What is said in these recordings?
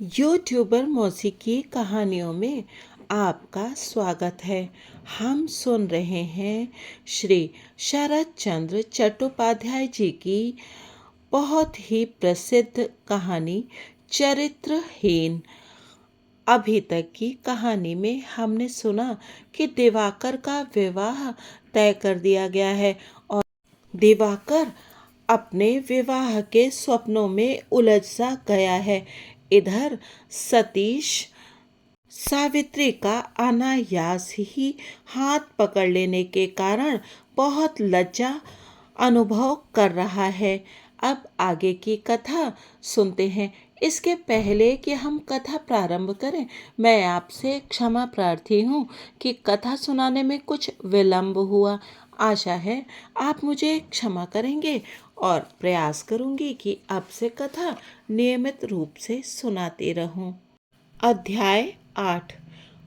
YouTuber मौसीकी कहानियों में आपका स्वागत है। हम सुन रहे हैं श्री शरत चंद्र चट्टोपाध्याय जी की बहुत ही प्रसिद्ध कहानी चरित्रहीन। अभी तक की कहानी में हमने सुना कि दिवाकर का विवाह तय कर दिया गया है और दिवाकर अपने विवाह के स्वप्नों में उलझ सा गया है। इधर सतीश सावित्री का अनायास ही हाथ पकड़ लेने के कारण बहुत लज्जा अनुभव कर रहा है। अब आगे की कथा सुनते हैं। इसके पहले कि हम कथा प्रारंभ करें, मैं आपसे क्षमा प्रार्थी हूँ कि कथा सुनाने में कुछ विलंब हुआ। आशा है आप मुझे क्षमा करेंगे और प्रयास करूंगी कि अब से कथा नियमित रूप से सुनाती रहूं। अध्याय 8।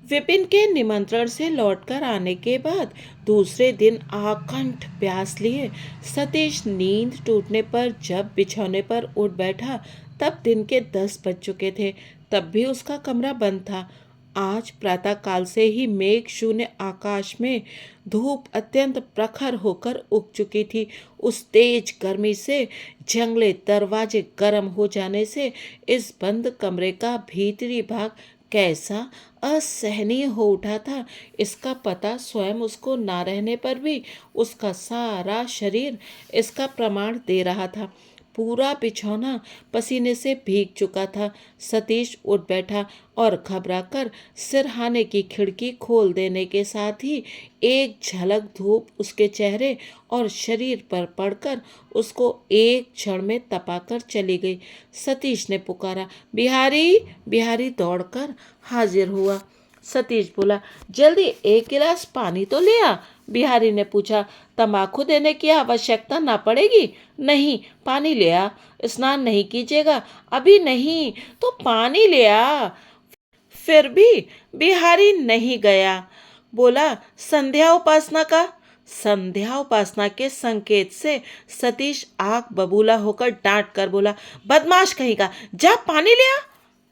विपिन के निमंत्रण से लौटकर आने के बाद दूसरे दिन आकंठ प्यास लिए सतीश नींद टूटने पर जब बिछौने पर उठ बैठा तब दिन के 10 बज चुके थे। तब भी उसका कमरा बंद था। आज प्रातःकाल से ही मेघ शून्य आकाश में धूप अत्यंत प्रखर होकर उग चुकी थी। उस तेज गर्मी से जंगले दरवाजे गर्म हो जाने से इस बंद कमरे का भीतरी भाग कैसा असहनीय हो उठा था, इसका पता स्वयं उसको ना रहने पर भी उसका सारा शरीर इसका प्रमाण दे रहा था। पूरा बिछौना पसीने से भीग चुका था। सतीश उठ बैठा और घबराकर सिरहाने की खिड़की खोल देने के साथ ही एक झलक धूप उसके चेहरे और शरीर पर पड़कर उसको एक क्षण में तपाकर चली गई। सतीश ने पुकारा, बिहारी। बिहारी दौड़कर हाजिर हुआ। सतीश बोला, जल्दी एक गिलास पानी तो ले आ। बिहारी ने पूछा, तंबाकू देने की आवश्यकता ना पड़ेगी? नहीं, पानी ले आ। स्नान नहीं कीजिएगा? अभी नहीं। तो पानी ले आ। फिर भी बिहारी नहीं गया। बोला, संध्या उपासना का? संध्या उपासना के संकेत से सतीश आग बबूला होकर डांट कर बोला, बदमाश कहीं का, जा पानी ले आ।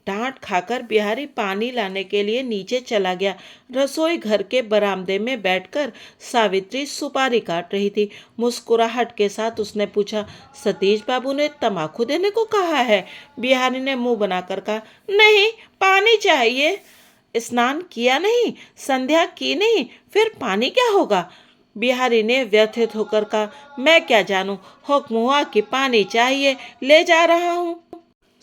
डांट खाकर बिहारी पानी लाने के लिए नीचे चला गया। रसोई घर के बरामदे में बैठकर सावित्री सुपारी काट रही थी। मुस्कुराहट के साथ उसने पूछा, सतीश बाबू ने तंबाकू देने को कहा है? बिहारी ने मुंह बनाकर कहा, नहीं, पानी चाहिए। स्नान किया नहीं, संध्या की नहीं, फिर पानी क्या होगा? बिहारी ने व्यथित होकर कहा, मैं क्या जानूं, हुक्म हुआ कि पानी चाहिए, ले जा रहा हूं।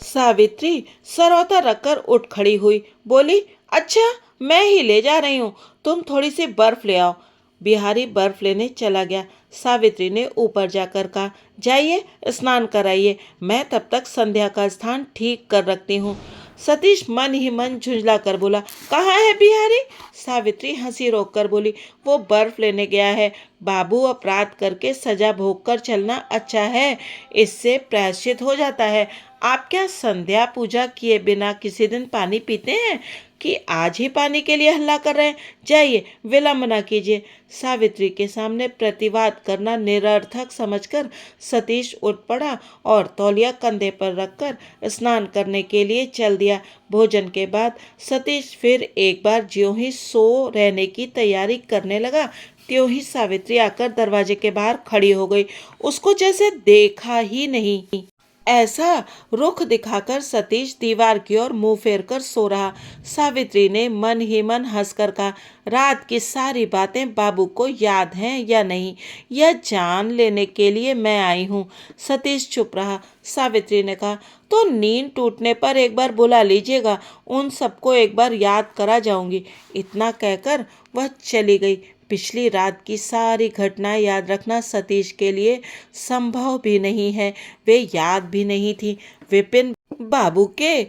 सावित्री सरौता रखकर उठ खड़ी हुई, बोली, अच्छा, मैं ही ले जा रही हूँ, तुम थोड़ी सी बर्फ ले आओ। बिहारी बर्फ लेने चला गया। सावित्री ने ऊपर जाकर कहा, जाइए स्नान कराइए, मैं तब तक संध्या का स्थान ठीक कर रखती हूँ। सतीश मन ही मन झुंझला कर बोला, कहाँ है बिहारी? सावित्री हंसी रोक कर बोली, वो बर्फ लेने गया है। बाबू, अपराध करके सजा भोग कर चलना अच्छा है, इससे प्रायश्चित हो जाता है। आप क्या संध्या पूजा किए बिना किसी दिन पानी पीते हैं कि आज ही पानी के लिए हल्ला कर रहे हैं? जाइए, विलंब न कीजिए। सावित्री के सामने प्रतिवाद करना निरर्थक समझकर सतीश उठ पड़ा और तौलिया कंधे पर रखकर स्नान करने के लिए चल दिया। भोजन के बाद सतीश फिर एक बार ज्यों ही सो रहने की तैयारी करने लगा, त्यों ही सावित्री आकर दरवाजे के बाहर खड़ी हो गई। उसको जैसे देखा ही नहीं ऐसा रुख दिखाकर सतीश दीवार की ओर मुंह फेर कर सो रहा। सावित्री ने मन ही मन हंसकर कहा, रात की सारी बातें बाबू को याद हैं या नहीं, यह जान लेने के लिए मैं आई हूँ। सतीश चुप रहा। सावित्री ने कहा, तो नींद टूटने पर एक बार बुला लीजिएगा, उन सबको एक बार याद करा जाऊंगी। इतना कहकर वह चली गई। पिछली रात की सारी घटनाएं याद रखना सतीश के लिए संभव भी नहीं है। वे याद भी नहीं थी। विपिन बाबू के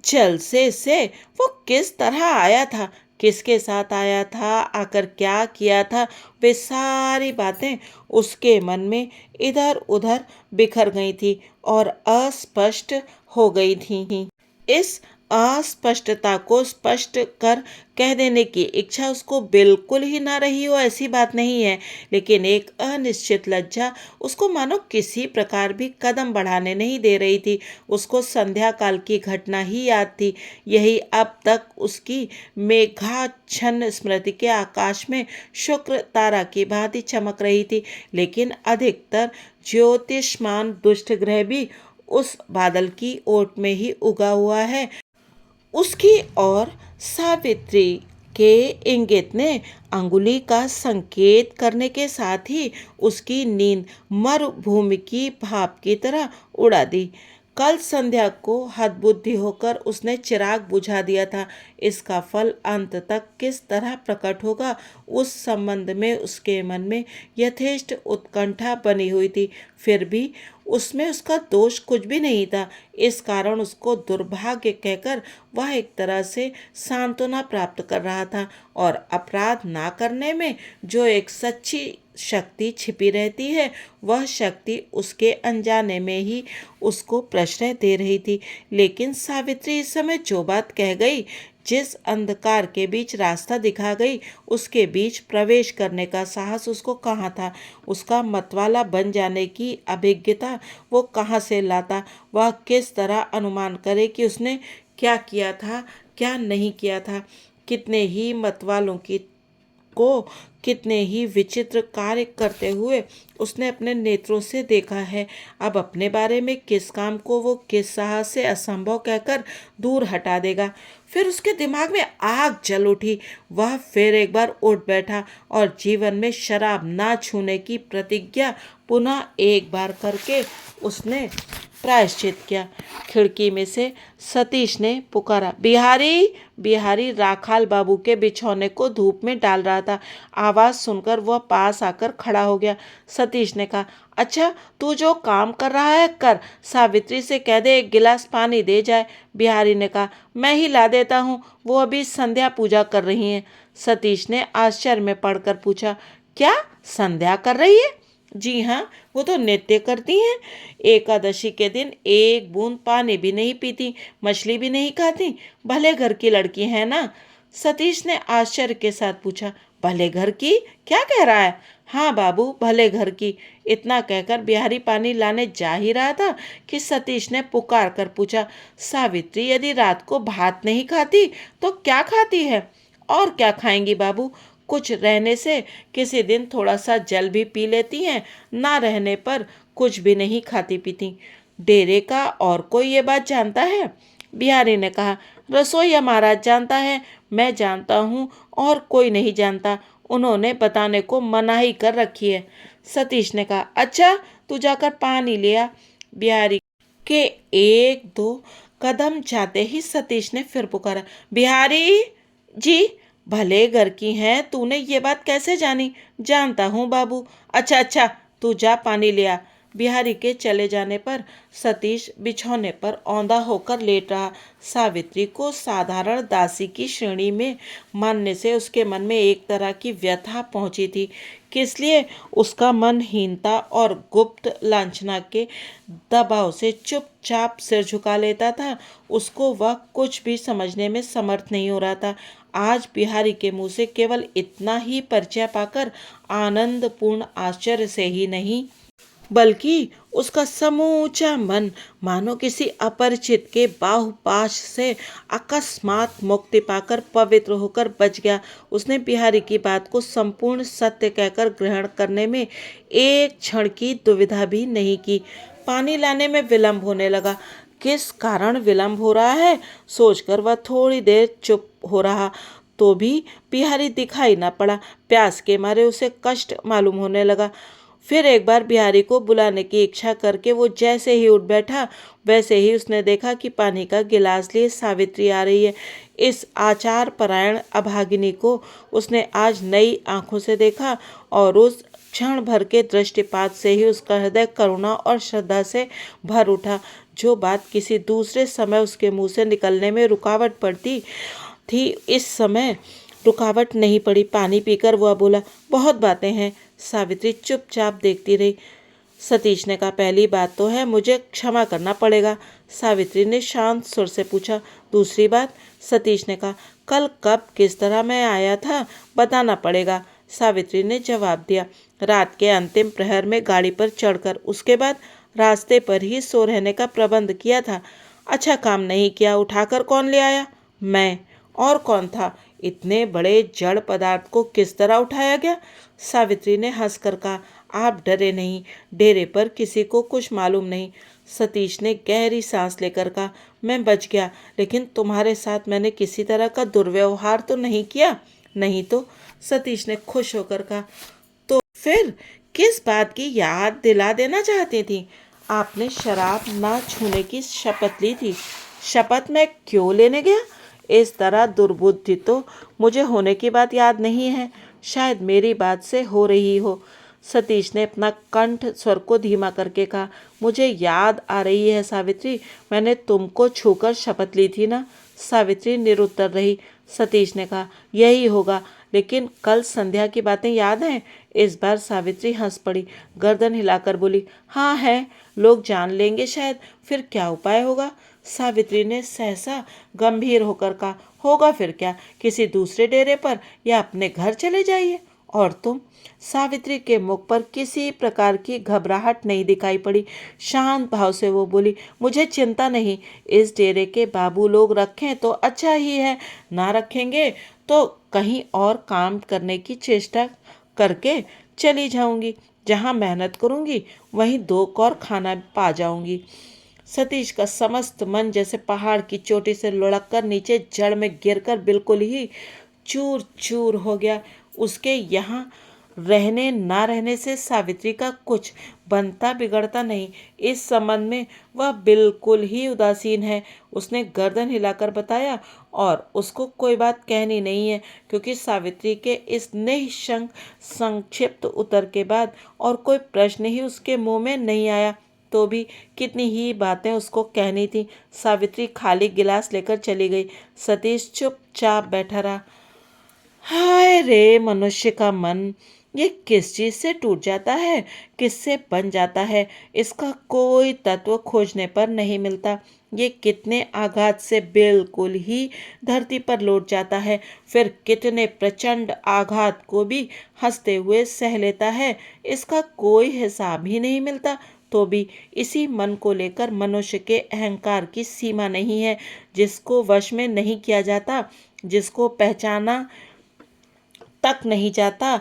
जलसे से वो किस तरह आया था, किसके साथ आया था, आकर क्या किया था, वे सारी बातें उसके मन में इधर उधर बिखर गई थी और अस्पष्ट हो गई थी। इस अस्पष्टता को स्पष्ट कर कह देने की इच्छा उसको बिल्कुल ही ना रही हो ऐसी बात नहीं है, लेकिन एक अनिश्चित लज्जा उसको मानो किसी प्रकार भी कदम बढ़ाने नहीं दे रही थी। उसको संध्या काल की घटना ही याद थी। यही अब तक उसकी मेघाच्छन्न स्मृति के आकाश में शुक्र तारा की भांति चमक रही थी, लेकिन अधिकतर ज्योतिष्मान दुष्ट ग्रह भी उस बादल की ओट में ही उगा हुआ है। उसकी ओर सावित्री के इंगित ने अंगुली का संकेत करने के साथ ही उसकी नींद मरुभूमि की भाप की तरह उड़ा दी। कल संध्या को हतबुद्धि होकर उसने चिराग बुझा दिया था। इसका फल अंत तक किस तरह प्रकट होगा, उस संबंध में उसके मन में यथेष्ट उत्कंठा बनी हुई थी। फिर भी उसमें उसका दोष कुछ भी नहीं था। इस कारण उसको दुर्भाग्य कहकर वह एक तरह से सांत्वना प्राप्त कर रहा था, और अपराध ना करने में जो एक सच्ची शक्ति छिपी रहती है, वह शक्ति उसके अनजाने में ही उसको प्रश्रय दे रही थी। लेकिन सावित्री इस समय जो बात कह गई, जिस अंधकार के बीच रास्ता दिखा गई, उसके बीच प्रवेश करने का साहस उसको कहाँ था। उसका मतवाला बन जाने की अभिज्ञता वो कहाँ से लाता। वह किस तरह अनुमान करे कि उसने क्या किया था, क्या नहीं किया था। कितने ही मतवालों की को कितने ही विचित्र कार्य करते हुए उसने अपने नेत्रों से देखा है। अब अपने बारे में किस काम को वो किस साहस से असंभव कहकर दूर हटा देगा। फिर उसके दिमाग में आग जल उठी। वह फिर एक बार उठ बैठा और जीवन में शराब ना छूने की प्रतिज्ञा पुनः एक बार करके उसने प्रायश्चित किया। खिड़की में से सतीश ने पुकारा, बिहारी। बिहारी राखाल बाबू के बिछौने को धूप में डाल रहा था। आवाज़ सुनकर वह पास आकर खड़ा हो गया। सतीश ने कहा, अच्छा तू जो काम कर रहा है कर, सावित्री से कह दे एक गिलास पानी दे जाए। बिहारी ने कहा, मैं ही ला देता हूँ, वो अभी संध्या पूजा कर रही हैं। सतीश ने आश्चर्य में पड़कर पूछा, क्या संध्या कर रही है? जी हाँ, वो तो नृत्य करती हैं। एकादशी के दिन एक बूंद पानी भी नहीं पीती, मछली भी नहीं खाती। भले घर की लड़की है ना? सतीश ने आश्चर्य के साथ पूछा, भले घर की? क्या कह रहा है? हाँ बाबू, भले घर की। इतना कहकर बिहारी पानी लाने जा ही रहा था कि सतीश ने पुकार कर पूछा, सावित्री यदि रात को भात नहीं खाती तो क्या खाती है? और क्या खाएंगी बाबू? कुछ रहने से किसी दिन थोड़ा सा जल भी पी लेती हैं, ना रहने पर कुछ भी नहीं खाती पीती। डेरे का और कोई ये बात जानता है? बिहारी ने कहा, रसोईया महाराज जानता है, मैं जानता हूँ, और कोई नहीं जानता। उन्होंने बताने को मनाही कर रखी है। सतीश ने कहा, अच्छा तू जाकर पानी ले आ। बिहारी के एक दो कदम जाते ही सतीश ने फिर पुकारा, बिहारी जी। भले घर की हैं, तूने ये बात कैसे जानी? जानता हूँ बाबू। अच्छा अच्छा, तू जा पानी ले आ। बिहारी के चले जाने पर सतीश बिछौने पर औंधा होकर लेट रहा। सावित्री को साधारण दासी की श्रेणी में मानने से उसके मन में एक तरह की व्यथा पहुंची थी। किस लिए? उसका मन हीनता और गुप्त लांछना के दबाव से चुपचाप सिर झुका लेता था। उसको वह कुछ भी समझने में समर्थ नहीं हो रहा था। आज बिहारी के मुंह से केवल इतना ही परिचय पाकर आनंदपूर्ण आश्चर्य से ही नहीं, बल्कि उसका समूचा मन मानो किसी अपरिचित के बाहुपाश से अकस्मात मुक्ति पाकर पवित्र होकर बच गया। उसने बिहारी की बात को संपूर्ण सत्य कहकर ग्रहण करने में एक क्षण की दुविधा भी नहीं की। पानी लाने में विलंब होने लगा। किस कारण विलंब हो रहा है सोचकर वह थोड़ी देर चुप हो रहा, तो भी बिहारी दिखाई न पड़ा। प्यास के मारे उसे कष्ट मालूम होने लगा। फिर एक बार बिहारी को बुलाने की इच्छा करके वो जैसे ही उठ बैठा, वैसे ही उसने देखा कि पानी का गिलास लिए सावित्री आ रही है। इस आचार परायण अभागिनी को उसने आज नई आंखों से देखा, और उस क्षण भर के दृष्टिपात से ही उसका हृदय करुणा और श्रद्धा से भर उठा। जो बात किसी दूसरे समय उसके मुंह से निकलने में रुकावट पड़ती थी, इस समय रुकावट नहीं पड़ी। पानी पीकर वह बोला, बहुत बातें हैं। सावित्री चुपचाप देखती रही। सतीश ने कहा, पहली बात तो है मुझे क्षमा करना पड़ेगा। सावित्री ने शांत सुर से पूछा, दूसरी बात? सतीश ने कहा, कल कब किस तरह मैं आया था बताना पड़ेगा। सावित्री ने जवाब दिया, रात के अंतिम प्रहर में गाड़ी पर चढ़कर, उसके बाद रास्ते पर ही सो रहने का प्रबंध किया था। अच्छा काम नहीं किया। उठाकर कौन ले आया? मैं। और कौन था? इतने बड़े जड़ पदार्थ को किस तरह उठाया गया? सावित्री ने हंसकर कहा, आप डरे नहीं, डेरे पर किसी को कुछ मालूम नहीं। सतीश ने गहरी सांस लेकर कहा, मैं बच गया, लेकिन तुम्हारे साथ मैंने किसी तरह का दुर्व्यवहार तो नहीं किया? नहीं तो, सतीश ने खुश होकर कहा। तो फिर किस बात की याद दिला देना चाहती थी? आपने शराब ना छूने की शपथ ली थी। शपथ मैं क्यों लेने गया? इस तरह दुर्बुद्धि तो मुझे होने की बात याद नहीं है। शायद मेरी बात से हो रही हो। सतीश ने अपना कंठ स्वर को धीमा करके कहा, मुझे याद आ रही है सावित्री, मैंने तुमको छूकर शपथ ली थी ना। सावित्री निरुत्तर रही। सतीश ने कहा, यही होगा, लेकिन कल संध्या की बातें याद हैं? इस बार सावित्री हंस पड़ी, गर्दन हिलाकर बोली, हाँ है, लोग जान लेंगे शायद, फिर क्या उपाय होगा? सावित्री ने सहसा गंभीर होकर कहा, होगा फिर क्या, किसी दूसरे डेरे पर या अपने घर चले जाइए। और तुम? सावित्री के मुख पर किसी प्रकार की घबराहट नहीं दिखाई पड़ी। शांत भाव से वो बोली, मुझे चिंता नहीं, इस डेरे के बाबू लोग रखें तो अच्छा ही है, ना रखेंगे तो कहीं और काम करने की चेष्टा करके चली जाऊंगी। जहाँ मेहनत करूंगी वहीं दो कौर खाना पा जाऊंगी। सतीश का समस्त मन जैसे पहाड़ की चोटी से लुढ़क कर नीचे जड़ में गिरकर बिल्कुल ही चूर चूर हो गया। उसके यहाँ रहने ना रहने से सावित्री का कुछ बनता बिगड़ता नहीं। इस संबंध में वह बिल्कुल ही उदासीन है। उसने गर्दन हिलाकर बताया, और उसको कोई बात कहनी नहीं है, क्योंकि सावित्री के इस निःशंक संक्षिप्त उत्तर के बाद और कोई प्रश्न ही उसके मुंह में नहीं आया। तो भी कितनी ही बातें उसको कहनी थी। सावित्री खाली गिलास लेकर चली गई। सतीश चुपचाप बैठा रहा। हाय रे मनुष्य का मन, ये किस चीज से टूट जाता है, किससे बन जाता है, इसका कोई तत्व खोजने पर नहीं मिलता। ये कितने आघात से बिल्कुल ही धरती पर लौट जाता है, फिर कितने प्रचंड आघात को भी हंसते हुए सह लेता है, इसका कोई हिसाब ही नहीं मिलता। तो भी इसी मन को लेकर मनुष्य के अहंकार की सीमा नहीं है, जिसको वश में नहीं किया जाता, जिसको पहचाना तक नहीं जाता।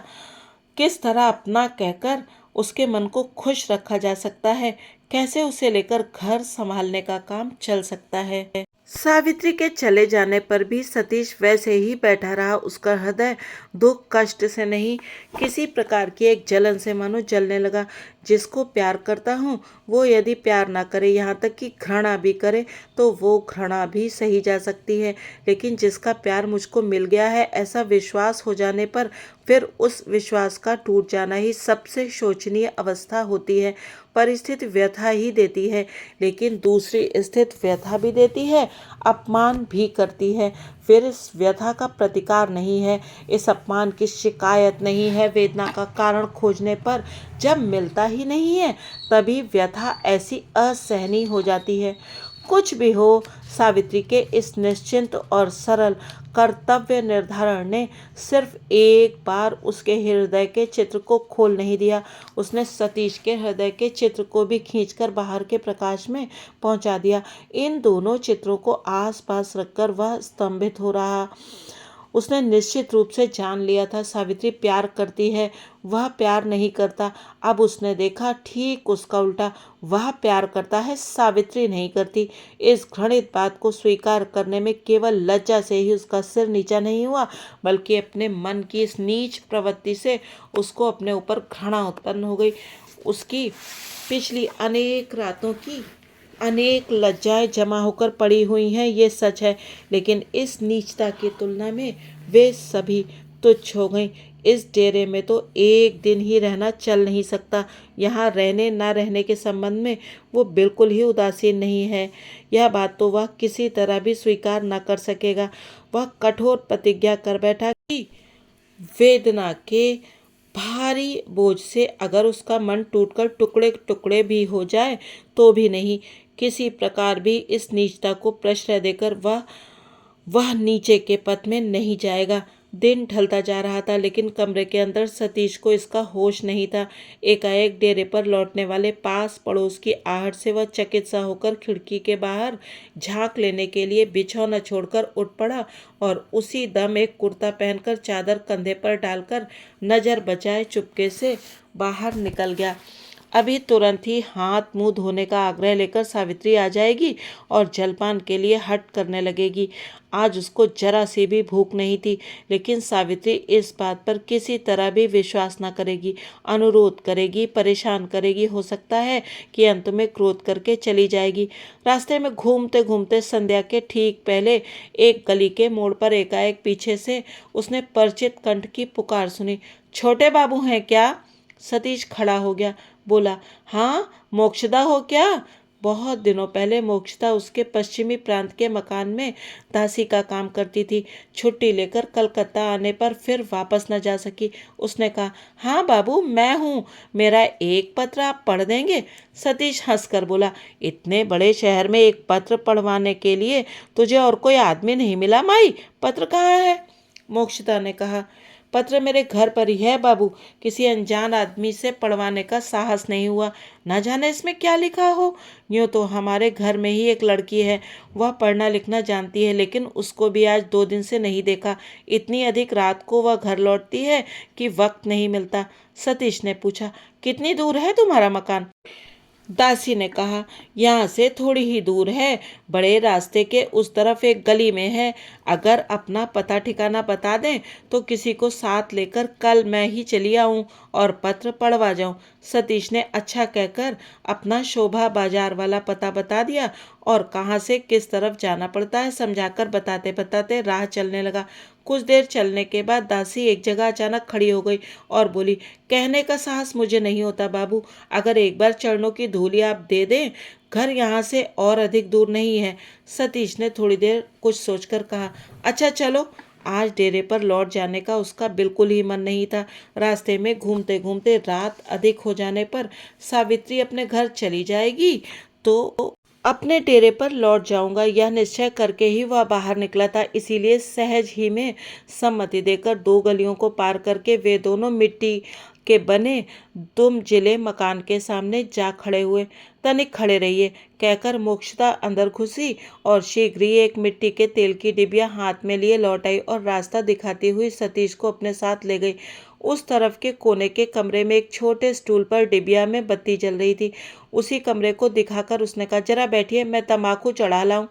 किस तरह अपना कहकर उसके मन को खुश रखा जा सकता है, कैसे उसे लेकर घर संभालने का काम चल सकता है। सावित्री के चले जाने पर भी सतीश वैसे ही बैठा रहा। उसका हृदय दुख कष्ट से नहीं, किसी प्रकार की एक जलन से मानो जलने लगा। जिसको प्यार करता हूँ वो यदि प्यार ना करे, यहाँ तक कि घृणा भी करे, तो वो घृणा भी सही जा सकती है, लेकिन जिसका प्यार मुझको मिल गया है, ऐसा विश्वास हो जाने पर फिर उस विश्वास का टूट जाना ही सबसे शोचनीय अवस्था होती है। परिस्थिति व्यथा ही देती है, लेकिन दूसरी स्थिति व्यथा भी देती है, अपमान भी करती है। फिर इस व्यथा का प्रतिकार नहीं है, इस अपमान की शिकायत नहीं है। वेदना का कारण खोजने पर जब मिलता ही नहीं है, तभी व्यथा ऐसी असहनीय हो जाती है। कुछ भी हो, सावित्री के इस निश्चिंत और सरल कर्तव्य निर्धारण ने सिर्फ एक बार उसके हृदय के चित्र को खोल नहीं दिया, उसने सतीश के हृदय के चित्र को भी खींचकर बाहर के प्रकाश में पहुंचा दिया। इन दोनों चित्रों को आस पास रखकर वह स्तंभित हो रहा। उसने निश्चित रूप से जान लिया था सावित्री प्यार करती है, वह प्यार नहीं करता। अब उसने देखा ठीक उसका उल्टा, वह प्यार करता है, सावित्री नहीं करती। इस घृणित बात को स्वीकार करने में केवल लज्जा से ही उसका सिर नीचा नहीं हुआ, बल्कि अपने मन की इस नीच प्रवृत्ति से उसको अपने ऊपर घृणा उत्पन्न हो गई। उसकी पिछली अनेक रातों की अनेक लज्जाएं जमा होकर पड़ी हुई हैं, ये सच है, लेकिन इस नीचता की तुलना में वे सभी तुच्छ हो गईं। इस डेरे में तो एक दिन ही रहना चल नहीं सकता। यहाँ रहने न रहने के संबंध में वो बिल्कुल ही उदासीन नहीं है। यह बात तो वह किसी तरह भी स्वीकार न कर सकेगा। वह कठोर प्रतिज्ञा कर बैठा कि वेदना के भारी बोझ से अगर उसका मन टूटकर टुकड़े टुकड़े भी हो जाए तो भी नहीं, किसी प्रकार भी इस नीचता को प्रश्रय देकर वह नीचे के पथ में नहीं जाएगा। दिन ढलता जा रहा था, लेकिन कमरे के अंदर सतीश को इसका होश नहीं था। एकाएक डेरे पर लौटने वाले पास पड़ोस की आहट से वह चकित सा होकर खिड़की के बाहर झांक लेने के लिए बिछौना छोड़कर उठ पड़ा और उसी दम एक कुर्ता पहनकर चादर कंधे पर डालकर नजर बचाए चुपके से बाहर निकल गया। अभी तुरंत ही हाथ मुंह धोने का आग्रह लेकर सावित्री आ जाएगी और जलपान के लिए हट करने लगेगी। आज उसको जरा सी भी भूख नहीं थी, लेकिन सावित्री इस बात पर किसी तरह भी विश्वास न करेगी। अनुरोध करेगी, परेशान करेगी, हो सकता है कि अंत में क्रोध करके चली जाएगी। रास्ते में घूमते घूमते संध्या के ठीक पहले एक गली के मोड़ पर एकाएक पीछे से उसने परिचित कंठ की पुकार सुनी। छोटे बाबू हैं क्या? सतीश खड़ा हो गया, बोला, हाँ मोक्षदा हो क्या? बहुत दिनों पहले मोक्षदा उसके पश्चिमी प्रांत के मकान में दासी का काम करती थी। छुट्टी लेकर कलकत्ता आने पर फिर वापस न जा सकी। उसने कहा, हाँ बाबू मैं हूँ, मेरा एक पत्र आप पढ़ देंगे? सतीश हंसकर बोला, इतने बड़े शहर में एक पत्र पढ़वाने के लिए तुझे और कोई आदमी नहीं मिला माई? पत्र कहाँ है? मोक्षदा ने कहा, पत्र मेरे घर पर ही है बाबू, किसी अनजान आदमी से पढ़वाने का साहस नहीं हुआ। न जाने इसमें क्या लिखा हो। यूँ तो हमारे घर में ही एक लड़की है, वह पढ़ना लिखना जानती है, लेकिन उसको भी आज 2 दिन से नहीं देखा। इतनी अधिक रात को वह घर लौटती है कि वक्त नहीं मिलता। सतीश ने पूछा, कितनी दूर है तुम्हारा मकान? दासी ने कहा, यहाँ से थोड़ी ही दूर है, बड़े रास्ते के उस तरफ एक गली में है। अगर अपना पता ठिकाना बता दें तो किसी को साथ लेकर कल मैं ही चली आऊँ और पत्र पढ़वा जाऊँ। सतीश ने अच्छा कहकर अपना शोभा बाजार वाला पता बता दिया और कहाँ से किस तरफ जाना पड़ता है समझाकर बताते बताते राह चलने लगा। कुछ देर चलने के बाद दासी एक जगह अचानक खड़ी हो गई और बोली, कहने का साहस मुझे नहीं होता बाबू, अगर एक बार चरणों की धूली आप दे दें। घर यहाँ से और अधिक दूर नहीं है। सतीश ने थोड़ी देर कुछ सोचकर कहा, अच्छा चलो। आज डेरे पर लौट जाने का उसका बिल्कुल ही मन नहीं था। रास्ते में घूमते घूमते रात अधिक हो जाने पर सावित्री अपने घर चली जाएगी तो अपने डेरे पर लौट जाऊंगा, यह निश्चय करके ही वह बाहर निकला था। इसीलिए सहज ही में सम्मति देकर 2 गलियों को पार करके वे दोनों मिट्टी के बने दुम जिले मकान के सामने जा खड़े हुए। तनिक खड़े रहिए, कहकर मोक्षदा अंदर घुसी और शीघ्र ही एक मिट्टी के तेल की डिबिया हाथ में लिए लौट आई और रास्ता दिखाती हुई सतीश को अपने साथ ले गई। उस तरफ के कोने के कमरे में एक छोटे स्टूल पर डिबिया में बत्ती जल रही थी। उसी कमरे को दिखाकर उसने कहा, जरा बैठिए, मैं तंबाकू चढ़ा लाऊं।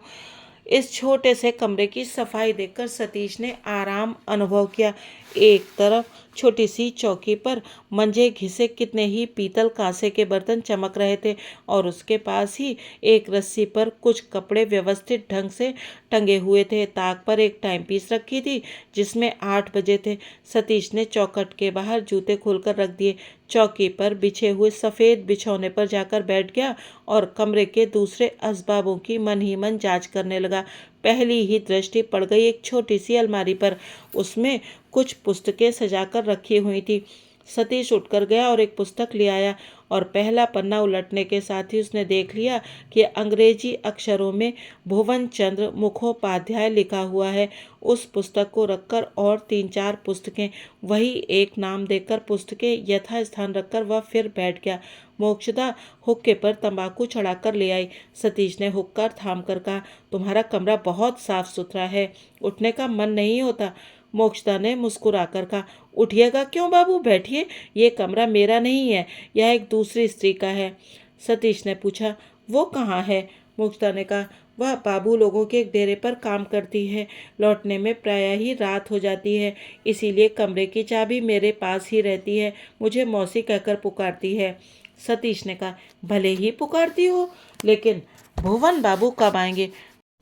इस छोटे से कमरे की सफाई देखकर सतीश ने आराम अनुभव किया। एक तरफ छोटी सी चौकी पर मंजे घिसे कितने ही पीतल कांसे के बर्तन चमक रहे थे और उसके पास ही एक रस्सी पर कुछ कपड़े व्यवस्थित ढंग से टंगे हुए थे। ताक पर एक टाइम पीस रखी थी जिसमें 8 बजे थे। सतीश ने चौखट के बाहर जूते खोलकर रख दिए, चौकी पर बिछे हुए सफ़ेद बिछौने पर जाकर बैठ गया और कमरे के दूसरे असबाबों की मन ही मन जांच करने लगा। पहली ही दृष्टि पड़ गई एक छोटी सी अलमारी पर। उसमें कुछ पुस्तकें सजाकर रखी हुई थी। सतीश उठकर गया और एक पुस्तक ले आया और पहला पन्ना उलटने के साथ ही उसने देख लिया कि अंग्रेजी अक्षरों में भुवन चंद्र मुखोपाध्याय लिखा हुआ है। उस पुस्तक को रखकर और 3-4 पुस्तकें, वही एक नाम देकर पुस्तकें यथा स्थान रखकर वह फिर बैठ गया। मोक्षदा हुक्के पर तंबाकू चढ़ाकर ले आई। सतीश ने हुक्का थाम कर कहा, तुम्हारा कमरा बहुत साफ सुथरा है, उठने का मन नहीं होता? मोक्षदा ने मुस्कुराकर कहा, उठिएगा क्यों बाबू, बैठिए, ये कमरा मेरा नहीं है, यह एक दूसरी स्त्री का है। सतीश ने पूछा, वो कहाँ है? मोक्षदा ने कहा, वह बाबू लोगों के एक डेरे पर काम करती है, लौटने में प्रायः ही रात हो जाती है, इसीलिए कमरे की चाबी मेरे पास ही रहती है, मुझे मौसी कहकर पुकारती है। सतीश ने कहा, भले ही पुकारती हो, लेकिन भुवन बाबू कब आएंगे?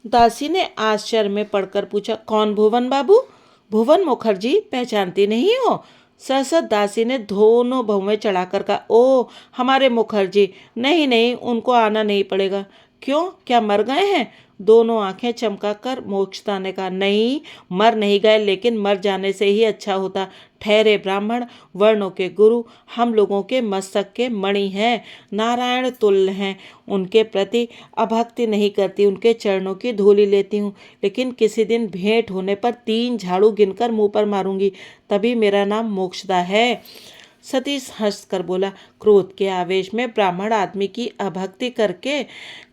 दासी ने आश्चर्य में पड़कर पूछा, कौन भुवन बाबू? भुवन मुखर्जी, पहचानती नहीं हो? सहसा दासी ने दोनों बहुएं चढ़ाकर कहा, ओ हमारे मुखर्जी, नहीं नहीं, उनको आना नहीं पड़ेगा। क्यों, क्या मर गए हैं? दोनों आंखें चमकाकर मोक्षदा ने कहा, नहीं, मर नहीं गए, लेकिन मर जाने से ही अच्छा होता। ठहरे ब्राह्मण, वर्णों के गुरु, हम लोगों के मस्तक के मणि हैं, नारायण तुल्य हैं। उनके प्रति अभक्ति नहीं करती, उनके चरणों की धूलि लेती हूँ, लेकिन किसी दिन भेंट होने पर 3 झाड़ू गिनकर मुंह पर मारूंगी, तभी मेरा नाम मोक्षदा है। सतीश हंसकर बोला, क्रोध के आवेश में ब्राह्मण आदमी की अभक्ति करके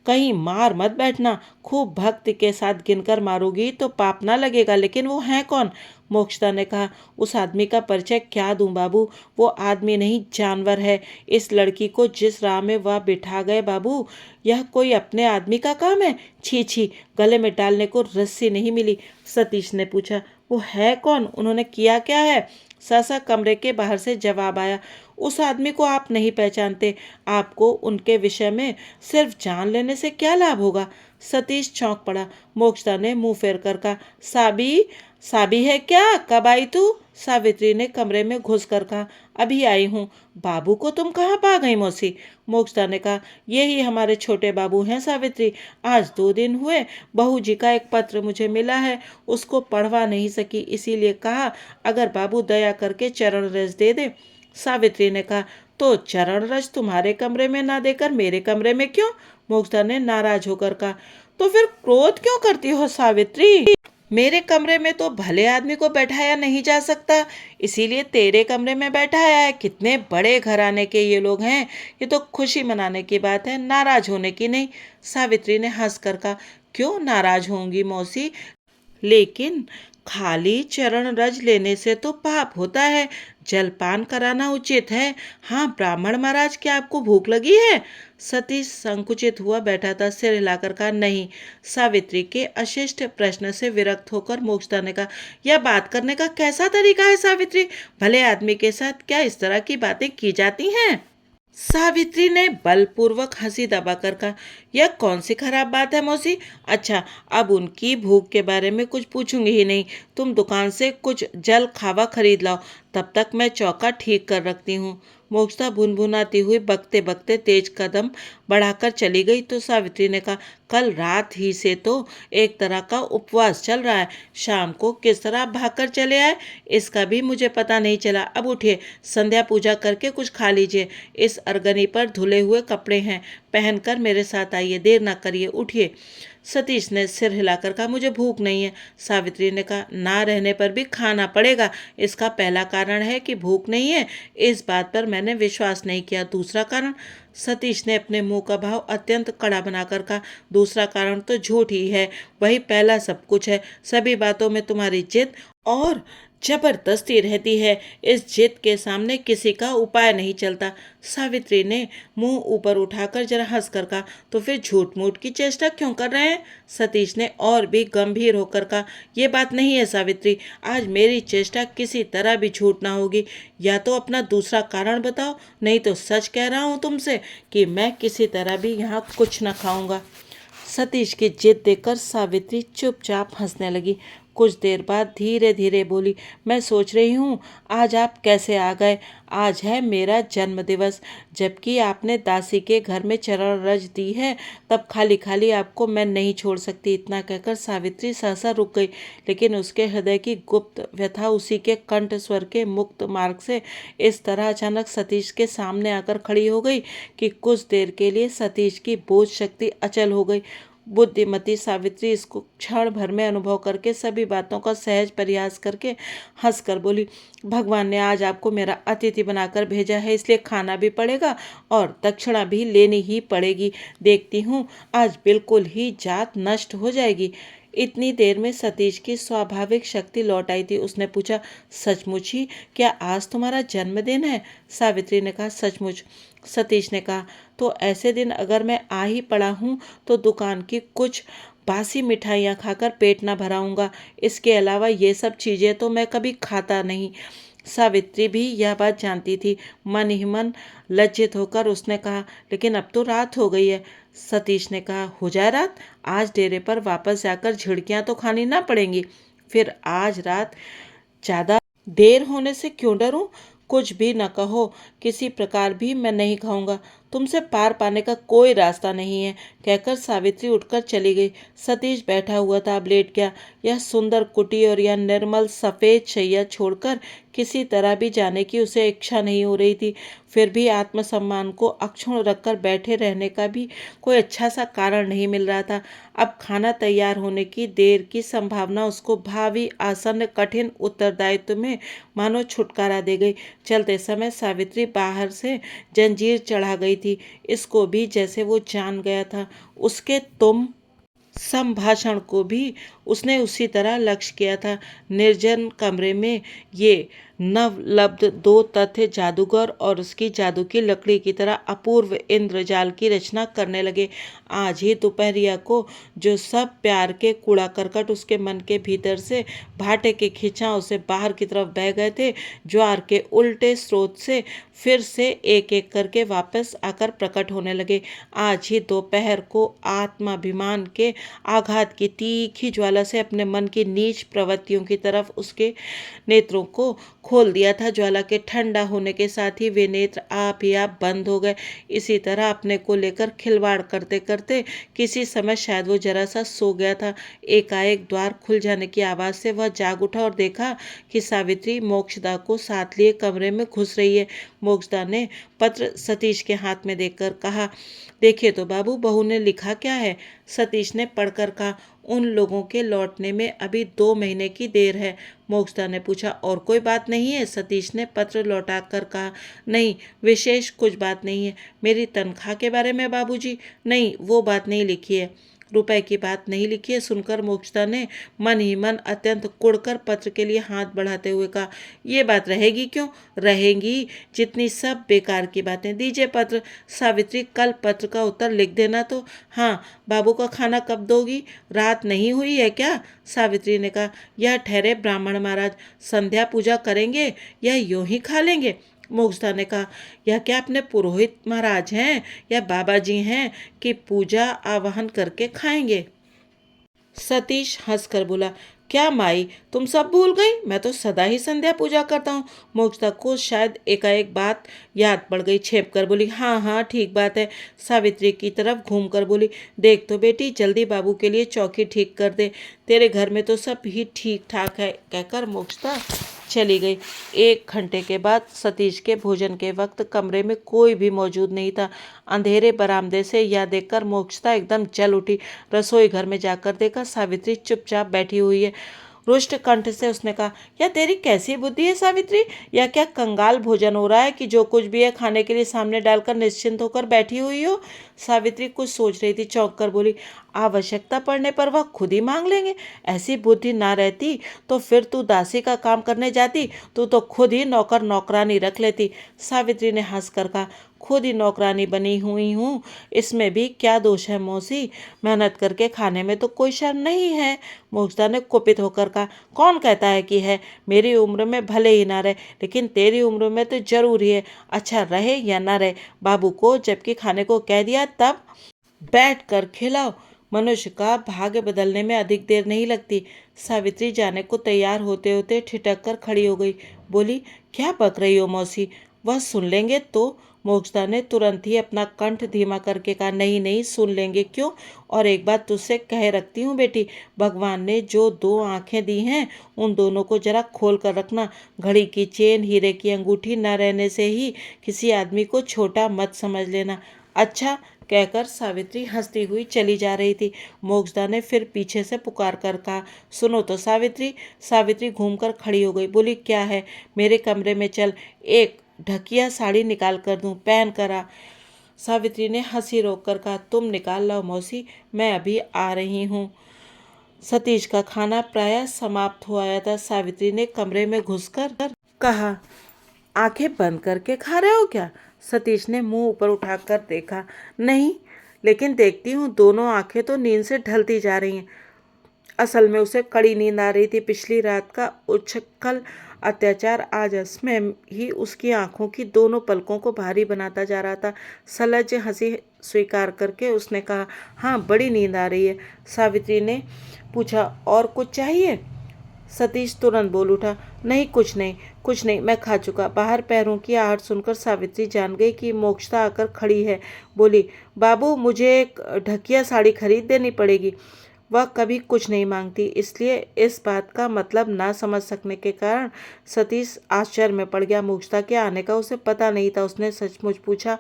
कहीं मार मत बैठना। खूब भक्ति के साथ गिनकर मारोगी तो पाप ना लगेगा। लेकिन वो है कौन? मोक्षदा ने कहा, उस आदमी का परिचय क्या दूं बाबू? वो आदमी नहीं, जानवर है। इस लड़की को जिस राह में वह बिठा गए बाबू, यह कोई अपने आदमी का काम है? छी छी, गले में डालने को रस्सी नहीं मिली। सतीश ने पूछा, वो है कौन? उन्होंने किया क्या है? सहसा कमरे के बाहर से जवाब आया, उस आदमी को आप नहीं पहचानते। आपको उनके विषय में सिर्फ जान लेने से क्या लाभ होगा? सतीश चौंक पड़ा। मोक्षदा ने मुंह फेर कर कहा, साबी साबी है क्या? कब आई तू? सावित्री ने कमरे में घुसकर कहा, अभी आई हूँ। बाबू को तुम कहाँ पा गई मौसी? मोक्षदा ने कहा, यही हमारे छोटे बाबू हैं सावित्री। आज 2 दिन हुए बहू जी का एक पत्र मुझे मिला है, उसको पढ़वा नहीं सकी, इसीलिए कहा अगर बाबू दया करके चरण रज दे दे। सावित्री ने कहा, तो चरण रज तुम्हारे कमरे में ना देकर मेरे कमरे में क्यों? मोक्षदा ने नाराज होकर कहा, तो फिर क्रोध क्यों करती हो सावित्री? मेरे कमरे में तो भले आदमी को बैठाया नहीं जा सकता, इसीलिए तेरे कमरे में बैठाया है। कितने बड़े घराने के ये लोग हैं, ये तो खुशी मनाने की बात है, नाराज होने की नहीं। सावित्री ने हंसकर कहा, क्यों नाराज होंगी मौसी? लेकिन खाली चरण रज लेने से तो पाप होता है, जलपान कराना उचित है। हाँ ब्राह्मण महाराज, क्या आपको भूख लगी है? सतीश संकुचित हुआ बैठा था, सिर हिलाकर कहा, नहीं। सावित्री के अशिष्ट प्रश्न से विरक्त होकर मोक्षदा ने कहा, यह बात करने का कैसा तरीका है सावित्री? भले आदमी के साथ क्या इस तरह की बातें की जाती हैं? सावित्री ने बलपूर्वक हंसी दबाकर कहा, यह कौन सी खराब बात है मौसी? अच्छा, अब उनकी भूख के बारे में कुछ पूछूंगी ही नहीं। तुम दुकान से कुछ जल खावा खरीद लाओ, तब तक मैं चौका ठीक कर रखती हूँ। मोक्षदा भुनभुनाती हुई बकते बकते तेज कदम बढ़ाकर चली गई तो सावित्री ने कहा, कल रात ही से तो एक तरह का उपवास चल रहा है। शाम को किस तरह भागकर चले आए, इसका भी मुझे पता नहीं चला। अब उठिए, संध्या पूजा करके कुछ खा लीजिए। इस अरगनी पर धुले हुए कपड़े हैं, पहनकर मेरे साथ आइए, देर ना करिए, उठिए। सतीश ने सिर हिलाकर कहा, मुझे भूख नहीं है। सावित्री ने कहा, ना रहने पर भी खाना पड़ेगा। इसका पहला कारण है कि भूख नहीं है, इस बात पर मैंने विश्वास नहीं किया। दूसरा कारण? सतीश ने अपने मुंह का भाव अत्यंत कड़ा बनाकर कहा, दूसरा कारण तो झूठ ही है, वही पहला सब कुछ है। सभी बातों में तुम्हारी जिद और जबरदस्ती रहती है, इस जिद के सामने किसी का उपाय नहीं चलता। सावित्री ने मुंह ऊपर उठाकर जरा हंसकर कहा, तो फिर झूठ मूठ की चेष्टा क्यों कर रहे हैं? सतीश ने और भी गंभीर होकर कहा, यह बात नहीं है सावित्री, आज मेरी चेष्टा किसी तरह भी झूठ ना होगी। या तो अपना दूसरा कारण बताओ, नहीं तो सच कह रहा हूं तुमसे कि मैं किसी तरह भी यहाँ कुछ न खाऊंगा। सतीश की जिद देखकर सावित्री चुपचाप हंसने लगी। कुछ देर बाद धीरे धीरे बोली, मैं सोच रही हूँ आज आप कैसे आ गए। आज है मेरा जन्मदिवस, जबकि आपने दासी के घर में चरण रज दी है, तब खाली खाली आपको मैं नहीं छोड़ सकती। इतना कहकर सावित्री सहसा रुक गई, लेकिन उसके हृदय की गुप्त व्यथा उसी के कंठ स्वर के मुक्त मार्ग से इस तरह अचानक सतीश के सामने आकर खड़ी हो गई कि कुछ देर के लिए सतीश की बोझ शक्ति अचल हो गई। बुद्धिमती सावित्री इसको क्षण भर में अनुभव करके सभी बातों का सहज प्रयास करके हंसकर बोली, भगवान ने आज आपको मेरा अतिथि बनाकर भेजा है, इसलिए खाना भी पड़ेगा और दक्षिणा भी लेनी ही पड़ेगी। देखती हूँ आज बिल्कुल ही जात नष्ट हो जाएगी। इतनी देर में सतीश की स्वाभाविक शक्ति लौट आई थी। उसने पूछा, सचमुच ही क्या आज तुम्हारा जन्मदिन है? सावित्री ने कहा, सचमुच। सतीश ने कहा, तो ऐसे दिन अगर मैं आ ही पड़ा हूँ तो दुकान की कुछ बासी मिठाइयाँ खाकर पेट ना भराऊंगा। इसके अलावा ये सब चीज़ें तो मैं कभी खाता नहीं। सावित्री भी यह बात जानती थी। मन ही मन लज्जित होकर उसने कहा, लेकिन अब तो रात हो गई है। सतीश ने कहा, हो जाए रात, आज डेरे पर वापस जाकर झिड़कियाँ तो खानी ना पड़ेंगी। फिर आज रात ज़्यादा देर होने से क्यों डरूं? कुछ भी न कहो, किसी प्रकार भी मैं नहीं खाऊंगा। तुमसे पार पाने का कोई रास्ता नहीं है, कहकर सावित्री उठकर चली गई। सतीश बैठा हुआ था, अब लेट गया। यह सुंदर कुटी और यह निर्मल सफेद शैया छोड़कर किसी तरह भी जाने की उसे इच्छा नहीं हो रही थी। फिर भी आत्मसम्मान को अक्षुण्ण रखकर बैठे रहने का भी कोई अच्छा सा कारण नहीं मिल रहा था। अब खाना तैयार होने की देर की संभावना उसको भावी आसन्न कठिन उत्तरदायित्व में मानो छुटकारा दे गई। चलते समय सावित्री बाहर से जंजीर चढ़ा गई थी। इसको भी जैसे वो जान गया था। उसके तुम संभाषण को भी उसने उसी तरह लक्ष्य किया था। निर्जन कमरे में ये नवलब्ध दो तथ्य जादूगर और उसकी जादू की लकड़ी की तरह अपूर्व इंद्रजाल की रचना करने लगे। आज ही दोपहरिया को जो सब प्यार के कूड़ा करकट उसके मन के भीतर से भाटे के खिंचाव से बाहर की तरफ बह गए थे, ज्वार के उल्टे स्रोत से फिर से एक एक करके वापस आकर प्रकट होने लगे। आज ही दोपहर को आत्माभिमान के आघात की तीखी ज्वाला से अपने मन की नीच प्रवृत्तियों की तरफ उसके नेत्रों को खोल दिया था। ज्वाला के ठंडा होने के साथ ही वे नेत्र आप ही आप बंद हो गए। इसी तरह अपने को लेकर खिलवाड़ करते करते किसी समय शायद वो जरा सा सो गया था। एकाएक द्वार खुल जाने की आवाज़ से वह जाग उठा और देखा कि सावित्री मोक्षदा को साथ लिए कमरे में घुस रही है। मोक्षदा ने पत्र सतीश के हाथ में देकर कहा, देखिए तो बाबू, बहू ने लिखा क्या है। सतीश ने पढ़कर कहा, उन लोगों के लौटने में अभी 2 महीने की देर है। मोक्षदा ने पूछा, और कोई बात नहीं है। सतीश ने पत्र लौटा कर कहा, नहीं, विशेष कुछ बात नहीं है। मेरी तनख्वाह के बारे में बाबूजी? नहीं, वो बात नहीं लिखी है। रुपए की बात नहीं लिखी है। सुनकर मोक्षदा ने मन ही मन अत्यंत कुढ़कर पत्र के लिए हाथ बढ़ाते हुए कहा, ये बात रहेगी क्यों? रहेंगी जितनी सब बेकार की बातें। दीजिए पत्र। सावित्री, कल पत्र का उत्तर लिख देना तो। हाँ, बाबू का खाना कब दोगी? रात नहीं हुई है क्या? सावित्री ने कहा, यह ठहरे ब्राह्मण महाराज, संध्या पूजा करेंगे या यूं ही खा लेंगे? मोक्षदा ने कहा, यह क्या अपने पुरोहित महाराज हैं या बाबा जी हैं कि पूजा आवाहन करके खाएंगे? सतीश हंसकर बोला, क्या माई, तुम सब भूल गई? मैं तो सदा ही संध्या पूजा करता हूँ। मोक्षदा को शायद एकाएक बात याद पड़ गई। छेप कर बोली, हाँ हाँ, ठीक बात है। सावित्री की तरफ घूमकर बोली, देख तो बेटी, जल्दी बाबू के लिए चौकी ठीक कर दे। तेरे घर में तो सब ही ठीक ठाक है, कहकर मोक्षदा चली गई। 1 घंटे के बाद सतीश के भोजन के वक्त कमरे में कोई भी मौजूद नहीं था। अंधेरे बरामदे से यह देखकर मोक्षदा एकदम जल उठी। रसोई घर में जाकर देखा सावित्री चुपचाप बैठी हुई है। रुष्ट कंठ से उसने कहा, यह तेरी कैसी बुद्धि है सावित्री? यह क्या कंगाल भोजन हो रहा है कि जो कुछ भी है खाने के लिए सामने डालकर निश्चिंत होकर बैठी हुई हो? सावित्री कुछ सोच रही थी, चौंक कर बोली, आवश्यकता पड़ने पर वह खुद ही मांग लेंगे। ऐसी बुद्धि ना रहती तो फिर तू दासी का काम करने जाती, तू तो खुद ही नौकर नौकरानी रख लेती। सावित्री ने हंसकर कहा, खुद ही नौकरानी बनी हुई हूँ, इसमें भी क्या दोष है मौसी? मेहनत करके खाने में तो कोई शर्म नहीं है। मोक्षदा ने कुपित होकर कहा, कौन कहता है कि है? मेरी उम्र में भले ही ना रहे, लेकिन तेरी उम्र में तो जरूरी है। अच्छा रहे या ना रहे, बाबू को जबकि खाने को कह दिया तब बैठ कर खिलाओ। मनुष्य का भाग्य बदलने में अधिक देर नहीं लगती। सावित्री जाने को तैयार होते होते ठिठक कर खड़ी हो गई। बोली, क्या बक रही हो मौसी? वह सुन लेंगे तो? मोक्षदा ने तुरंत ही अपना कंठ धीमा करके कहा, नहीं नहीं, सुन लेंगे क्यों? और एक बात तुझसे कह रखती हूँ बेटी, भगवान ने जो 2 आंखें दी हैं उन दोनों को जरा खोल कर रखना। घड़ी की चेन, हीरे की अंगूठी न रहने से ही किसी आदमी को छोटा मत समझ लेना। अच्छा, कहकर सावित्री हंसती हुई चली जा रही थी। मोक्षदा ने फिर पीछे से पुकार कर कहा, सुनो तो सावित्री। सावित्री घूमकर खड़ी हो गई। बोली, क्या है? मेरे कमरे में चल, एक ढकिया साड़ी निकाल कर दूं, पहन कर आ। सावित्री ने हंसी रोककर कहा, तुम निकाल लाओ मौसी, मैं अभी आ रही हूँ। सतीश का खाना प्रायः समाप्त हो आया था। सावित्री ने कमरे में घुसकर कहा, आंखें बंद करके खा रहे हो क्या? सतीश ने मुंह ऊपर उठाकर देखा। नहीं, लेकिन देखती हूँ दोनों आंखें तो नींद से ढलती जा रही हैं। असल में उसे कड़ी नींद आ रही थी। पिछली रात का उच्छृंखल अत्याचार आज में ही उसकी आंखों की दोनों पलकों को भारी बनाता जा रहा था। सलज्ज हंसी स्वीकार करके उसने कहा, हाँ, बड़ी नींद आ रही है। सावित्री ने पूछा, और कुछ चाहिए? सतीश तुरंत बोल उठा, नहीं कुछ नहीं, कुछ नहीं, मैं खा चुका। बाहर पैरों की आहट सुनकर सावित्री जान गई कि मोक्षता आकर खड़ी है। बोली, बाबू मुझे एक ढकिया साड़ी खरीद देनी पड़ेगी। वह कभी कुछ नहीं मांगती, इसलिए इस बात का मतलब ना समझ सकने के कारण सतीश आश्चर्य में पड़ गया। मोक्षता के आने का उसे पता नहीं था। उसने सचमुच पूछा,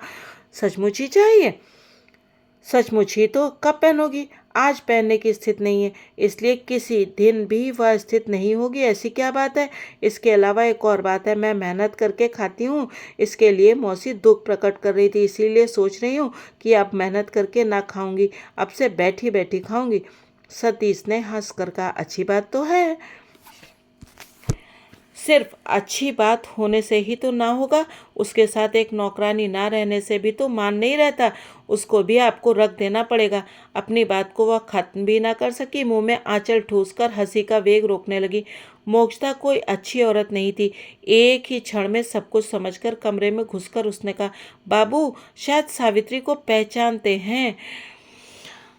सचमुच ही चाहिए? सचमुच ही तो कब पहनोगी? आज पहनने की स्थिति नहीं है, इसलिए किसी दिन भी वह स्थिति नहीं होगी। ऐसी क्या बात है? इसके अलावा एक और बात है, मैं मेहनत करके खाती हूँ। इसके लिए मौसी दुख प्रकट कर रही थी, इसीलिए सोच रही हूँ कि अब मेहनत करके ना खाऊंगी, अब से बैठी बैठी खाऊंगी। सतीश ने हंस कर कहा, अच्छी बात तो है। सिर्फ अच्छी बात होने से ही तो ना होगा, उसके साथ एक नौकरानी ना रहने से भी तो मान नहीं रहता। उसको भी आपको रख देना पड़ेगा। अपनी बात को वह खत्म भी ना कर सकी, मुंह में आंचल ठूसकर हंसी का वेग रोकने लगी। मोक्षता कोई अच्छी औरत नहीं थी। एक ही क्षण में सब कुछ समझकर कमरे में घुसकर उसने कहा, बाबू शायद सावित्री को पहचानते हैं।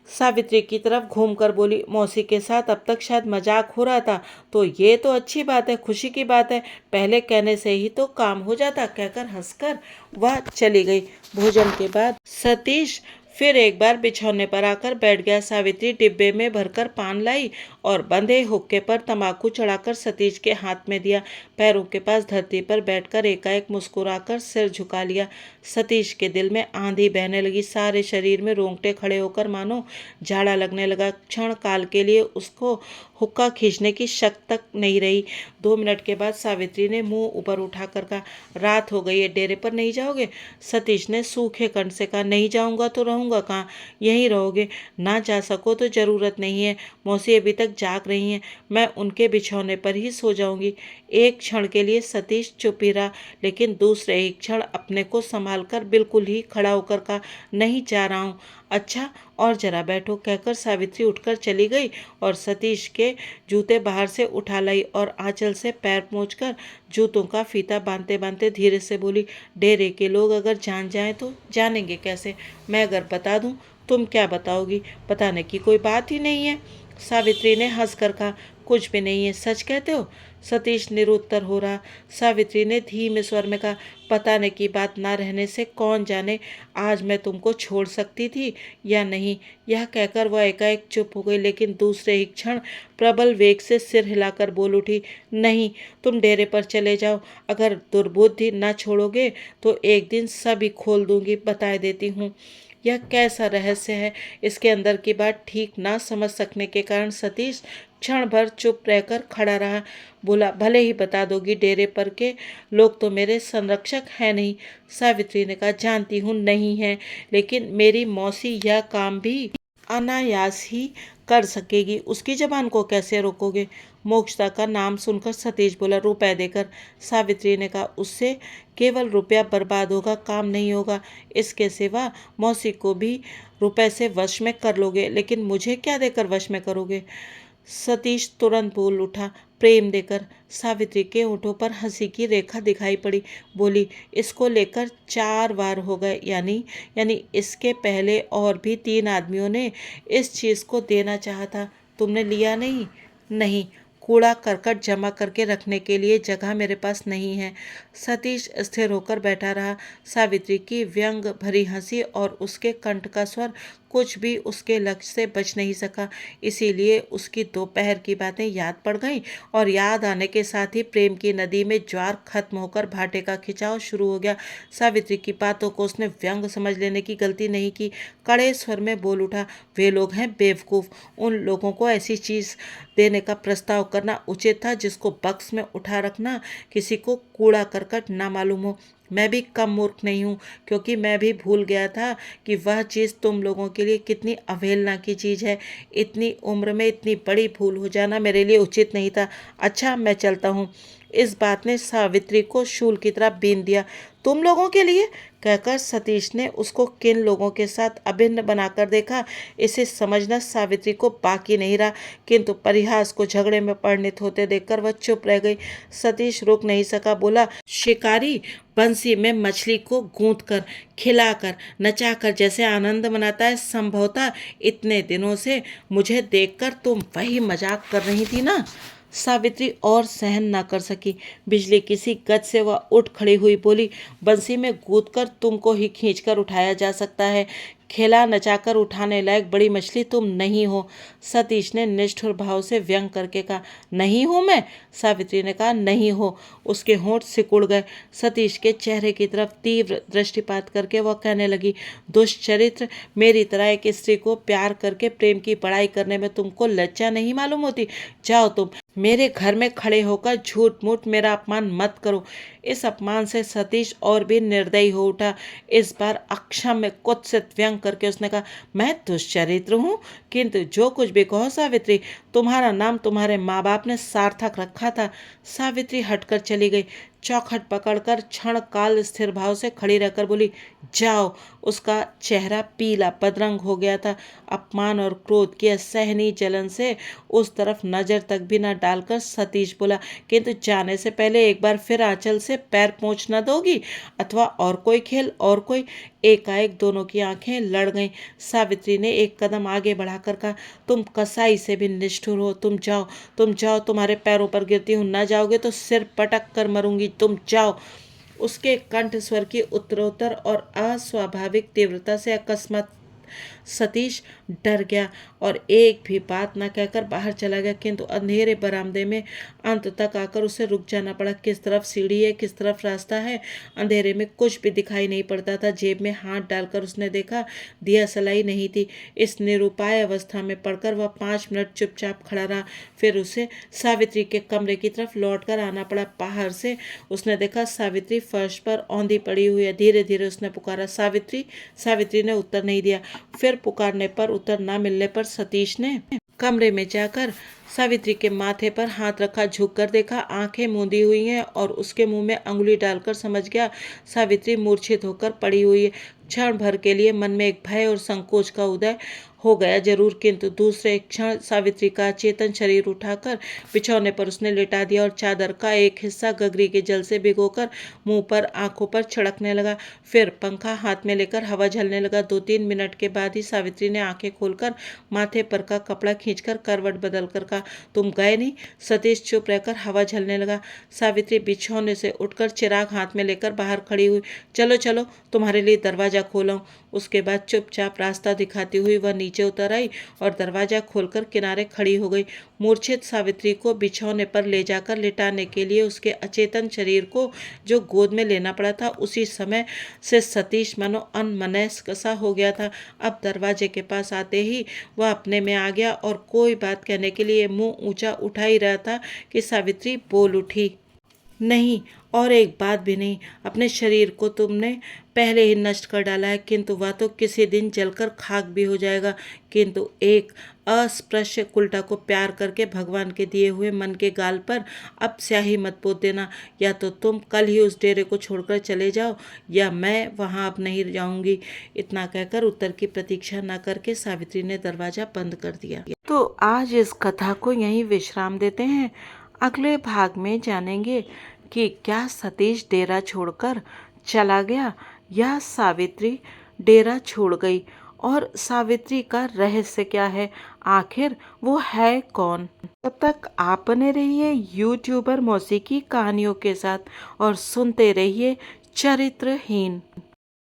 सावित्री की तरफ घूमकर बोली, मौसी के साथ अब तक शायद मजाक हो रहा था, तो ये तो अच्छी बात है, खुशी की बात है। पहले कहने से ही तो काम हो जाता। कहकर हंसकर वह चली गई। भोजन के बाद सतीश फिर एक बार बिछौने पर आकर बैठ गया। सावित्री डिब्बे में भरकर पान लाई और बंधे हुक्के पर तंबाकू चढ़ाकर सतीश के हाथ में दिया। पैरों के पास धरती पर बैठकर एकाएक मुस्कुराकर सिर झुका लिया। सतीश के दिल में आंधी बहने लगी, सारे शरीर में रोंगटे खड़े होकर मानो झाड़ा लगने लगा। क्षण काल के लिए उसको हुक्का खींचने की शक्ति तक नहीं रही। 2 मिनट के बाद सावित्री ने मुंह ऊपर उठाकर कहा, रात हो गई है, डेरे पर नहीं जाओगे? सतीश ने सूखे कंठ से कहा, नहीं जाऊंगा तो रहूंगा कहाँ? यहीं रहोगे? ना जा सको तो जरूरत नहीं है, मौसी अभी तक जाग रही हैं, मैं उनके बिछौने पर ही सो जाऊंगी। एक क्षण के लिए सतीश चुप ही रहा, लेकिन दूसरे ही क्षण अपने को संभाल कर बिल्कुल ही खड़ा होकर कहा, नहीं जा रहा हूँ। अच्छा, और जरा बैठो। कहकर सावित्री उठकर चली गई और सतीश के जूते बाहर से उठा लाई और आंचल से पैर पोंछकर जूतों का फीता बांधते बांधते धीरे से बोली, डेरे के लोग अगर जान जाएं तो जानेंगे कैसे? मैं अगर बता दूं, तुम क्या बताओगी? बताने की कोई बात ही नहीं है। सावित्री ने हंसकर कहा, कुछ भी नहीं है, सच कहते हो? सतीश निरुत्तर हो रहा। सावित्री ने धीमे स्वर में कहा, बताने की बात ना रहने से कौन जाने आज मैं तुमको छोड़ सकती थी या नहीं। यह कहकर वह एकाएक चुप हो गई, लेकिन दूसरे ही क्षण प्रबल वेग से सिर हिलाकर बोल उठी, नहीं, तुम डेरे पर चले जाओ। अगर दुर्बुद्धि न छोड़ोगे तो एक दिन सभी खोल दूंगी, बताए देती हूँ। यह कैसा रहस्य है? इसके अंदर की बात ठीक ना समझ सकने के कारण सतीश क्षण भर चुप रहकर खड़ा रहा। बोला, भले ही बता दोगी, डेरे पर के लोग तो मेरे संरक्षक हैं नहीं। सावित्री ने कहा, जानती हूँ नहीं है, लेकिन मेरी मौसी यह काम भी अनायास ही कर सकेगी, उसकी जबान को कैसे रोकोगे? मोक्षता का नाम सुनकर सतीश बोला, रुपए देकर। सावित्री ने कहा, उससे केवल रुपया बर्बाद होगा, काम नहीं होगा। इसके सिवा मौसी को भी रुपए से वश में कर लोगे, लेकिन मुझे क्या देकर वश में करोगे? सतीश तुरंत बोल उठा, प्रेम देकर। सावित्री के होठों पर हंसी की रेखा दिखाई पड़ी। बोली, इसको लेकर 4 बार हो गए, यानी इसके पहले और भी 3 आदमियों ने इस चीज़ को देना चाहा था, तुमने लिया नहीं? नहीं, कूड़ा करकट जमा करके रखने के लिए जगह मेरे पास नहीं है। सतीश स्थिर होकर बैठा रहा। सावित्री की व्यंग भरी हंसी और उसके कंठ का स्वर कुछ भी उसके लक्ष्य से बच नहीं सका। इसीलिए उसकी दोपहर की बातें याद पड़ गईं और याद आने के साथ ही प्रेम की नदी में ज्वार खत्म होकर भाटे का खिंचाव शुरू हो गया। सावित्री की बातों को उसने व्यंग समझ लेने की गलती नहीं की। कड़े स्वर में बोल उठा, वे लोग हैं बेवकूफ़। उन लोगों को ऐसी चीज़ देने का प्रस्ताव करना उचित था जिसको बक्स में उठा रखना किसी को कूड़ा करकट ना मालूम हो। मैं भी कम मूर्ख नहीं हूँ, क्योंकि मैं भी भूल गया था कि वह चीज़ तुम लोगों के लिए कितनी अवहेलना की चीज़ है। इतनी उम्र में इतनी बड़ी भूल हो जाना मेरे लिए उचित नहीं था। अच्छा, मैं चलता हूँ। इस बात ने सावित्री को शूल की तरह बीन दिया। तुम लोगों के लिए? कहकर सतीश ने उसको किन लोगों के साथ अभिन्न बनाकर देखा, इसे समझना सावित्री को बाकी नहीं रहा, किंतु परिहास को झगड़े में परिणत होते देखकर वह चुप रह गई। सतीश रुक नहीं सका। बोला, शिकारी बंसी में मछली को गूंथ कर, खिलाकर, नचाकर जैसे आनंद मनाता है, संभवतः इतने दिनों से मुझे देखकर तुम वही मजाक कर रही थी ना? सावित्री और सहन ना कर सकी। बिजली किसी गज से वह उठ खड़ी हुई बोली, बंसी में कूदकर तुमको ही खींचकर उठाया जा सकता है, खेला नचाकर उठाने लायक बड़ी मछली तुम नहीं हो। सतीश ने निष्ठुर भाव से व्यंग करके कहा, नहीं हूं मैं? सावित्री ने कहा, नहीं हो। उसके होंठ सिकुड़ गए। सतीश के चेहरे की तरफ तीव्र दृष्टिपात करके वह कहने लगी, दुष्चरित्र, मेरी तरह एक स्त्री को प्यार करके प्रेम की बड़ाई करने में तुमको लज्जा नहीं मालूम होती? जाओ तुम मेरे घर में खड़े होकर झूठ मूठ मेरा अपमान मत करो। इस अपमान से सतीश और भी निर्दयी हो उठा। इस बार अक्षम्य कुत्सित व्यंग करके उसने कहा, मैं दुष्चरित्र हूँ? किंतु जो कुछ भी कहो सावित्री, तुम्हारा नाम तुम्हारे माँ बाप ने सार्थक रखा था। सावित्री हटकर चली गई। चौखट पकड़कर क्षण काल स्थिर भाव से खड़ी रहकर बोली, जाओ। उसका चेहरा पीला बदरंग हो गया था। अपमान और क्रोध की असहनीय जलन से उस तरफ नजर तक भी न डालकर सतीश बोला, किंतु जाने से पहले एक बार फिर आंचल से पैर पोंछ न दोगी? अथवा और कोई खेल, और कोई? एकाएक दोनों की आंखें लड़ गईं। सावित्री ने एक कदम आगे बढ़ाकर कहा, तुम कसाई से भी निष्ठुर हो। तुम जाओ, तुम जाओ, तुम्हारे पैरों पर गिरती हूँ। न जाओगे तो सिर पटक कर मरूंगी। तुम जाओ। उसके कंठ स्वर की उत्तरोत्तर और अस्वाभाविक तीव्रता से अकस्मात सतीश डर गया और एक भी बात न कहकर बाहर चला गया। किंतु अंधेरे बरामदे में अंत तक आकर उसे रुक जाना पड़ा। किस तरफ सीढ़ी है, किस तरफ रास्ता है, अंधेरे में कुछ भी दिखाई नहीं पड़ता था। जेब में हाथ डालकर उसने देखा, दिया सलाई नहीं थी। इस निरुपाय अवस्था में पड़कर वह 5 मिनट चुपचाप खड़ा रहा। फिर उसे सावित्री के कमरे की तरफ लौटकर आना पड़ा। बाहर से उसने देखा सावित्री फर्श पर औंधी पड़ी हुई है। धीरे धीरे उसने पुकारा, सावित्री। सावित्री ने उत्तर नहीं दिया। फिर पुकारने पर उत्तर न मिलने पर सतीश ने कमरे में जाकर सावित्री के माथे पर हाथ रखा। झुककर देखा, आंखें मूंदी हुई हैं और उसके मुंह में अंगुली डालकर समझ गया सावित्री मूर्छित होकर पड़ी हुई है। क्षण भर के लिए मन में एक भय और संकोच का उदय हो गया जरूर, किंतु दूसरे क्षण सावित्री का चेतन शरीर उठाकर बिछौने पर उसने लेटा दिया और चादर का एक हिस्सा गगरी के जल से भिगोकर मुंह पर, आंखों पर छिड़कने लगा। फिर पंखा हाथ में लेकर हवा झलने लगा। 2-3 मिनट के बाद ही सावित्री ने आंखें खोलकर माथे पर का कपड़ा खींचकर करवट बदल कर कहा, तुम गए नहीं? सतीश चुप रहकर हवा झलने लगा। सावित्री बिछौने से उठकर चिराग हाथ में लेकर बाहर खड़ी हुई। चलो चलो, तुम्हारे लिए दरवाजा खोला। उसके बाद चुपचाप रास्ता दिखाती हुई वह नीचे उतर आई और दरवाजा खोलकर किनारे खड़ी हो गई। मूर्छित सावित्री को बिछौने पर ले जाकर लिटाने के लिए उसके अचेतन शरीर को जो गोद में लेना पड़ा था, उसी समय से सतीश मनो अनमनस्क सा हो गया था। अब दरवाजे के पास आते ही वह अपने में आ गया और कोई बात कहने के लिए मुंह ऊंचा उठा ही रहा था कि सावित्री बोल उठी, नहीं, और एक बात भी नहीं। अपने शरीर को तुमने पहले ही नष्ट कर डाला है, किंतु वह तो किसी दिन जलकर खाक भी हो जाएगा। किंतु एक अस्पृश्य कुल्टा को प्यार करके भगवान के दिए हुए मन के गाल पर अब स्याही मत पोत देना। या तो तुम कल ही उस डेरे को छोड़कर चले जाओ, या मैं वहां अब नहीं जाऊंगी। इतना कहकर उत्तर की प्रतीक्षा न करके सावित्री ने दरवाजा बंद कर दिया। तो आज इस कथा को यहीं विश्राम देते हैं। अगले भाग में जानेंगे कि क्या सतीश डेरा छोड़कर चला गया या सावित्री डेरा छोड़ गई, और सावित्री का रहस्य क्या है, आखिर वो है कौन। तब तक आप बने रहिए यूट्यूबर मौसी की कहानियों के साथ और सुनते रहिए चरित्रहीन।